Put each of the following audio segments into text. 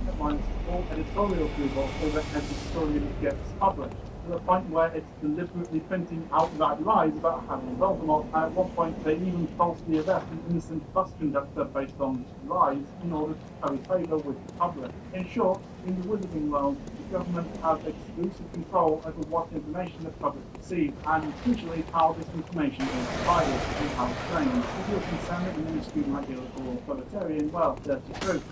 Headlines or editorial approval over every story that gets published, to the point where it's deliberately printing outright lies about Harry and Voldemort, and at one point they even falsely arrest an innocent bus conductor based on lies in order to curry favour with the public. In short, in the wizarding world, the government has exclusive control over what information the public receives, and crucially how this information is provided and how it's framed. If you're concerned that the ministry might be a little authoritarian, well, there's the truth.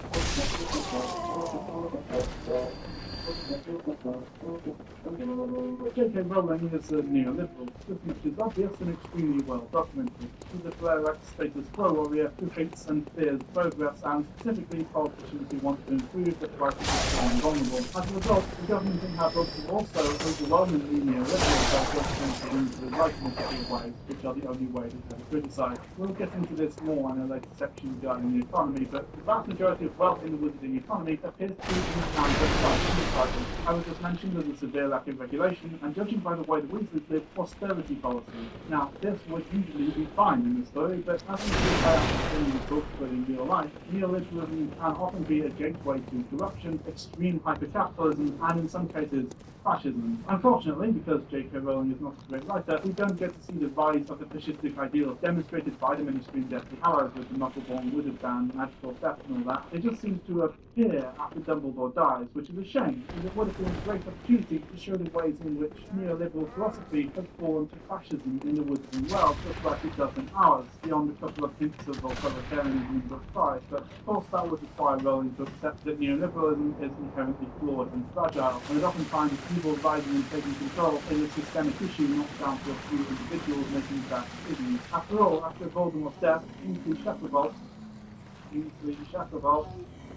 J.K. Rowling is a neoliberal. This much is obvious and extremely well documented. She's a Blairite status quo warrior who hates and fears progress, and specifically politicians who want to improve the rights of the poor and vulnerable. As a result, the government in her books is also overwhelmingly neoliberal by represented into the right in a couple of ways, which are the only way to ever criticise. We'll get into this more in a later section regarding the economy, but the vast majority of wealth in the wizarding economy appears to be in the hands of private enterprises. I was just mentioned there's a severe lack of regulation, and judging by the way the Weasleys live, austerity policy. Now, this would usually be fine in the story, but as we see by understanding the books but in real life, neoliberalism can often be a gateway to corruption, extreme hypercapitalism, and in some cases, fascism. Unfortunately, because J.K. Rowling is not a great writer, we don't get to see the rise of the fascistic ideals demonstrated by the Ministry in Deathly Hallows with the Muggle-born wizard band, magical theft and all that. It just seems to appear after Dumbledore dies, which is a shame, because it would have been a great opportunity to show the ways in which neoliberal philosophy has fallen to fascism in the wizarding world, just like it does in ours, beyond a couple of hints of authoritarianism in Book 5, but of course that would require Rowling to accept that neoliberalism is inherently flawed and fragile, and that oftentimes evil rising and taking control is a systemic issue, not down to a few individuals making bad decisions. After all, after Voldemort's death, Kingsley Shacklebolt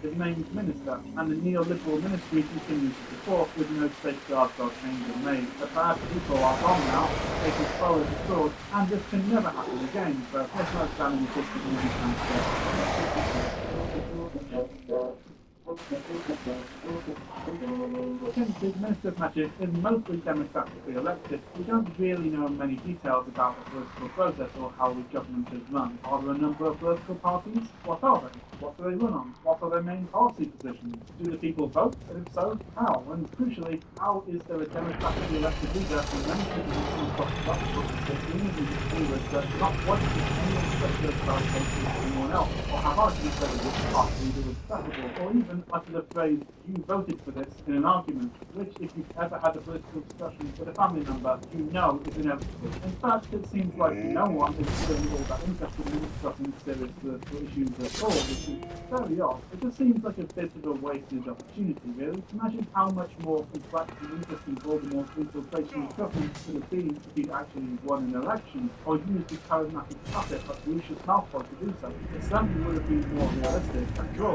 is named minister, and the neoliberal ministry continues to support with no safeguards or changes made. The bad people are gone now, taking control of the sword, and this can never happen again, so there's no standing this to be transferred. Kingsley's Minister of Magic is mostly democratically elected. We don't really know many details about the political process or how the government is run. Are there a number of political parties? What are they? What do they run on? What are their main policy positions? Do the people vote? And if so, how? And crucially, how is there a democratically elected leader when many people who got that seemingly distinguished that not wanting any expected about voting for anyone else, or have argued that this party leader was preferable, or even utter the phrase, you voted for this in an argument, which, if you've ever had a political discussion with a family member, you know is inevitable. In fact, it seems like no one is really all that interested in discussing serious political issues at all, which is very odd. It just seems like a bit of a wasted opportunity, really. Imagine how much more complex and interesting Voldemort's infiltration of government could have been if he'd actually won an election, or used his charismatic puppet like Lucius Malfoy to do so. It certainly would have been more realistic, after all.